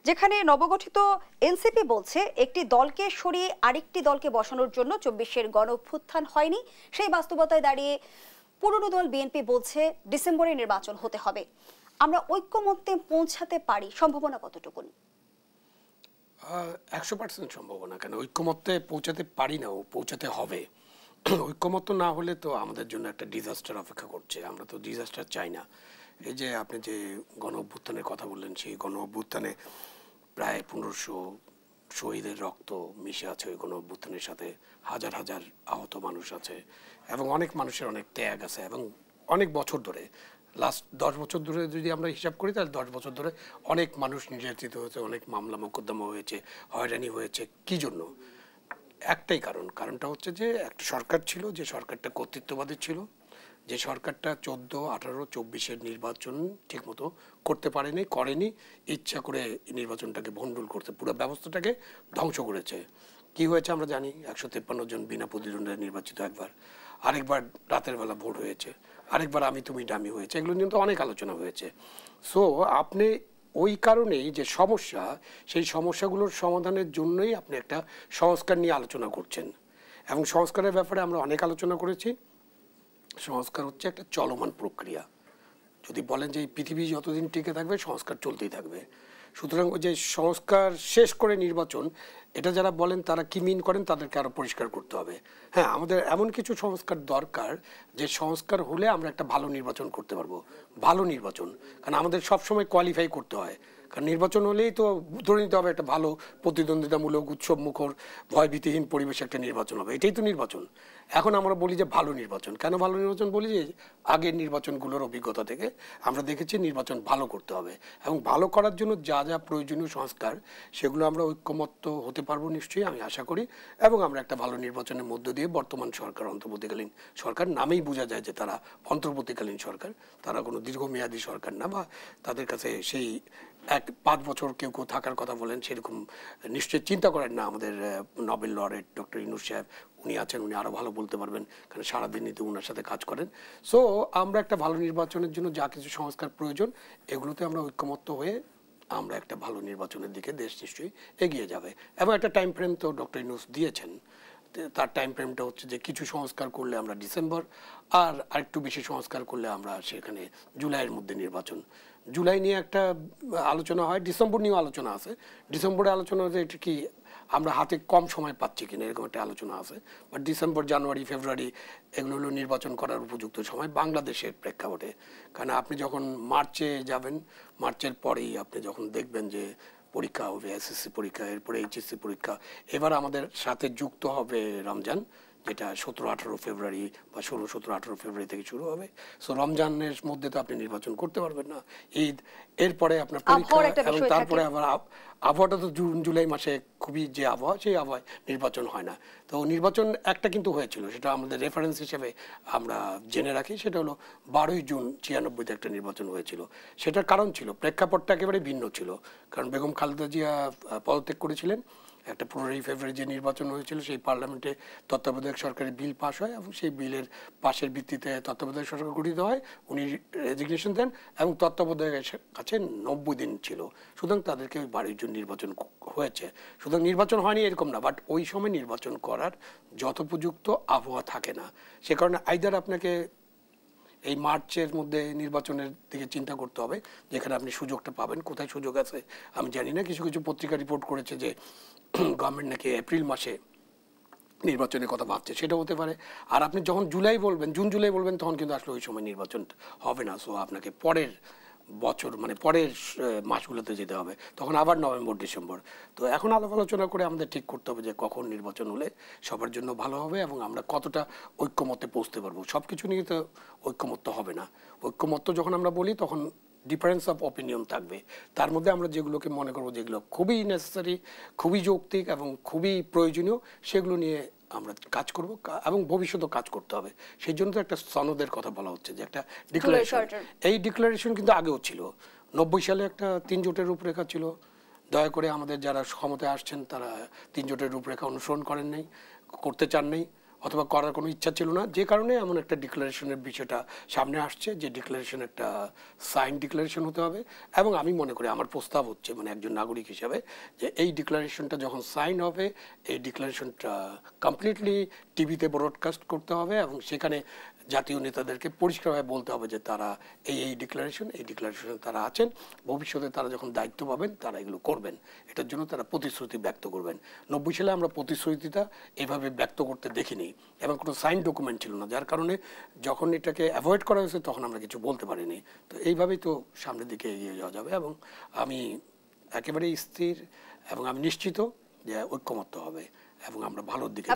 যেখানে নবগঠিত এনসিপি বলছে একটি দলকে সরিয়ে আরেকটি দলকে বসানোর জন্য ২৪-এর গণ অভ্যুত্থান হয়নি, সেই বাস্তবতায় দাঁড়িয়ে পুরনো দল বিএনপি বলছে ডিসেম্বরে নির্বাচন হতে হবে। আমরা ঐক্যমত্যে পৌঁছাতে পারি, সম্ভাবনা কতটুকু? ১০০% সম্ভাবনা। কেন ঐক্যমত্যে পৌঁছাতে পারি না, পৌঁছাতে হবে। ঐক্যমত্য না হলে তো আমাদের জন্য একটা ডিজাস্টার অপেক্ষা করছে, আমরা তো ডিজাস্টার চাই না। এই যে আপনি যে গণ অভ্যুত্থানের কথা বললেন, সেই গণ অভ্যুত্থানে প্রায় ১৫০০ শহীদের রক্ত মিশে আছে ওই গণ অভ্যুত্থানের সাথে, হাজার হাজার আহত মানুষ আছে এবং অনেক মানুষের অনেক ত্যাগ আছে এবং অনেক বছর ধরে, লাস্ট ১০ বছর ধরে যদি আমরা হিসাব করি তাহলে ১০ বছর ধরে অনেক মানুষ নির্যাতিত হয়েছে, অনেক মামলা মোকদ্দমা হয়েছে, হয়রানি হয়েছে। কি জন্য? একটাই কারণটা হচ্ছে যে একটা সরকার ছিল, যে সরকারটা কর্তৃত্ববাদী ছিল, যে সরকারটা ১৪, ১৮, ২৪-এর নির্বাচন ঠিকমতো করতে করেনি, ইচ্ছা করে নির্বাচনটাকে ভণ্ডুল করতে, পুরো ব্যবস্থাটাকে ধ্বংস করেছে। কি হয়েছে আমরা জানি, ১৫৩ জন বিনা প্রতিদ্বন্দ্বিতায় নির্বাচিত একবার, আরেকবার রাতের বেলা ভোট হয়েছে, আরেকবার আমি তুমি ডামি হয়েছে, এগুলো নিয়ে তো অনেক আলোচনা হয়েছে। সো আপনি ওই কারণেই যে সমস্যা, সেই সমস্যাগুলোর সমাধানের জন্যই আপনি একটা সংস্কার নিয়ে আলোচনা করছেন এবং সংস্কারের ব্যাপারে আমরা অনেক আলোচনা করেছি। সংস্কার হচ্ছে একটা চলমান প্রক্রিয়া। যদি বলেন যে এই পৃথিবী যতদিন টিকে থাকবে সংস্কার চলতেই থাকবে। সুতরাং ওই যে সংস্কার শেষ করে নির্বাচন, এটা যারা বলেন তারা কি মিন করেন তাদেরকে আরও পরিষ্কার করতে হবে। হ্যাঁ, আমাদের এমন কিছু সংস্কার দরকার যে সংস্কার হলে আমরা একটা ভালো নির্বাচন করতে পারবো, ভালো নির্বাচন। কারণ আমাদের সবসময় কোয়ালিফাই করতে হয়, কারণ নির্বাচন হলেই তো ধরে নিতে হবে একটা ভালো প্রতিদ্বন্দ্বিতামূলক উৎসব মুখর ভয়ভীতিহীন পরিবেশে একটা নির্বাচন হবে, এটাই তো নির্বাচন। এখন আমরা বলি যে ভালো নির্বাচন, কেন ভালো নির্বাচন বলি? যে আগের নির্বাচনগুলোর অভিজ্ঞতা থেকে আমরা দেখেছি নির্বাচন ভালো করতে হবে এবং ভালো করার জন্য যা যা প্রয়োজনীয় সংস্কার সেগুলো আমরা ঐক্যমত্য হতে পারবো নিশ্চয়ই, আমি আশা করি। এবং আমরা একটা ভালো নির্বাচনের মধ্য দিয়ে বর্তমান সরকার, অন্তর্বর্তীকালীন সরকার, নামেই বোঝা যায় যে তারা অন্তর্বর্তীকালীন সরকার, তারা কোনো দীর্ঘমেয়াদী সরকার না, বা তাদের কাছে সেই ৫ বছর কেউ কেউ থাকার কথা বলেন সেরকম নিশ্চয়ই চিন্তা করেন না। আমাদের নোবেল লরেট ডক্টর ইউনূস সাহেব, উনি আছেন, উনি আরও ভালো বলতে পারবেন, কারণ সারাদিনই তো ওনার সাথে কাজ করেন। সো আমরা একটা ভালো নির্বাচনের জন্য যা কিছু সংস্কার প্রয়োজন, এগুলোতে আমরা ঐক্যমত্য হয়ে আমরা একটা ভালো নির্বাচনের দিকে দেশ নিশ্চয়ই এগিয়ে যাবে। এবং একটা টাইম ফ্রেম তো ডক্টর ইউনূস দিয়েছেন, তার টাইম ফ্রেমটা হচ্ছে যে কিছু সংস্কার করলে আমরা ডিসেম্বর, আর আরেকটু বেশি সংস্কার করলে আমরা সেখানে জুলাইয়ের মধ্যে নির্বাচন। জুলাই নিয়ে একটা আলোচনা হয়, ডিসেম্বর নিয়েও আলোচনা আছে। ডিসেম্বরে আলোচনা হচ্ছে এটা কি আমরা হাতে কম সময় পাচ্ছি কিনা, এরকম একটা আলোচনা আছে। বাট ডিসেম্বর, জানুয়ারি, ফেব্রুয়ারি এগুলো হলো নির্বাচন করার উপযুক্ত সময় বাংলাদেশের প্রেক্ষাপটে। কারণ আপনি যখন মার্চে যাবেন, মার্চের পরেই আপনি যখন দেখবেন যে পরীক্ষা হবে, এসএসসি পরীক্ষা, এরপরে এইচএসসি পরীক্ষা, এবার আমাদের সাথে যুক্ত হবে রমজান, যেটা ১৭-১৮ ফেব্রুয়ারি বা ১৬-১৭-১৮ ফেব্রুয়ারি থেকে শুরু হবে। সো রমজানের মধ্যে তো আপনি নির্বাচন করতে পারবেন না, ঈদ, এরপরে আপনার পরীক্ষা, এবং তারপরে আবার আবহাওয়াটা তো জুন জুলাই মাসে খুবই যে আবহাওয়া, সেই আবহাওয়ায় নির্বাচন হয় না। তো নির্বাচন একটা কিন্তু হয়েছিল, সেটা আমাদের রেফারেন্স হিসেবে আমরা জেনে রাখি, সেটা হলো ১২ই জুন ৯৬-তে একটা নির্বাচন হয়েছিল। সেটার কারণ ছিল, প্রেক্ষাপটটা একেবারে ভিন্ন ছিল, কারণ বেগম খালেদা জিয়া পদত্যাগ করেছিলেন। একটা ১৫ই ফেব্রুয়ারি যে নির্বাচন হয়েছিল, সেই পার্লামেন্টে তত্ত্বাবধায়ক সরকারের বিল পাস হয় এবং সেই বিলের পাশের ভিত্তিতে তত্ত্বাবধায়ক সরকার গঠিত হয়। উনি রেজিগনেশন দেন এবং তত্ত্বাবধায়কের কাছে ৯০ দিন ছিল, সুতরাং তাদেরকে ১২ই জুন নির্বাচন হয়েছে। সুতরাং নির্বাচন হয়নি এরকম না, বাট ওই সময় নির্বাচন করার যথোপযুক্ত আবহাওয়া থাকে না। সে কারণে আইদার আপনাকে এই মার্চের মধ্যে নির্বাচনের দিকে চিন্তা করতে হবে, যেখানে আপনি সুযোগটা পাবেন। কোথায় সুযোগ আছে আমি জানি না, কিছু কিছু পত্রিকা রিপোর্ট করেছে যে গভর্নমেন্ট নাকি এপ্রিল মাসে নির্বাচনের কথা ভাবছে, সেটা হতে পারে। আর আপনি যখন জুলাই বলবেন, জুন জুলাই বলবেন, তখন কিন্তু আসলে ওই সময় নির্বাচন হবে না। সো আপনাকে পরের বছর, মানে পরের মাসগুলোতে যেতে হবে, তখন আবার নভেম্বর, ডিসেম্বর। তো এখন আলোচনা করে আমাদের ঠিক করতে হবে যে কখন নির্বাচন হলে সবার জন্য ভালো হবে এবং আমরা কতটা ঐক্যমত্যে পৌঁছতে পারবো। সব কিছু নিয়ে তো ঐক্যমত্য হবে না। ঐক্যমত্য যখন আমরা বলি তখন ডিফারেন্স অফ অপিনিয়ন থাকবে, তার মধ্যে আমরা যেগুলোকে মনে করবো যেগুলো খুবই নেসেসারি, খুবই যৌক্তিক এবং খুবই প্রয়োজনীয়, সেগুলো নিয়ে আমরা কাজ করব এবং ভবিষ্যতেও কাজ করতে হবে। সেই জন্য তো একটা সনদের কথা বলা হচ্ছে, যে একটা ডিক্লারেশন। এই ডিক্লারেশন কিন্তু আগেও ছিল, ৯০ সালে একটা ৩ জোটের রূপরেখা ছিল। দয়া করে আমাদের যারা ক্ষমতায় আসছেন তারা ৩ জোটের রূপরেখা অনুসরণ করেন নাই, করতে চান নাই। অথবা করার কোনো ইচ্ছা ছিল না, যে কারণে এমন একটা ডিক্লারেশনের বিষয়টা সামনে আসছে, যে ডিক্লারেশন একটা সাইন ডিক্লারেশন হতে হবে। এবং আমি মনে করি আমার প্রস্তাব হচ্ছে মানে একজন নাগরিক হিসাবে যে এই ডিক্লারেশনটা যখন সাইন হবে, এই ডিক্লারেশনটা কমপ্লিটলি টিভিতে ব্রডকাস্ট করতে হবে এবং সেখানে জাতীয় নেতাদেরকে পরিষ্কারভাবে বলতে হবে যে তারা এই ডিক্লারেশনে তারা আছেন, ভবিষ্যতে তারা যখন দায়িত্ব পাবেন তারা এগুলো করবেন, এটার জন্য তারা প্রতিশ্রুতি ব্যক্ত করবেন। 90 সালে আমরা প্রতিশ্রুতিটা এভাবে ব্যক্ত করতে দেখিনি এবং কোনো সাইন ডকুমেন্ট ছিল না, যার কারণে যখন এটাকে অ্যাভয়েড করা হয়েছে তখন আমরা কিছু বলতে পারিনি। তো এইভাবেই তো সামনের দিকে এগিয়ে যাওয়া যাবে এবং আমি একেবারেই স্থির এবং আমি নিশ্চিত যে ঐক্যমত্য হবে এবং আমরা ভালোর দিকে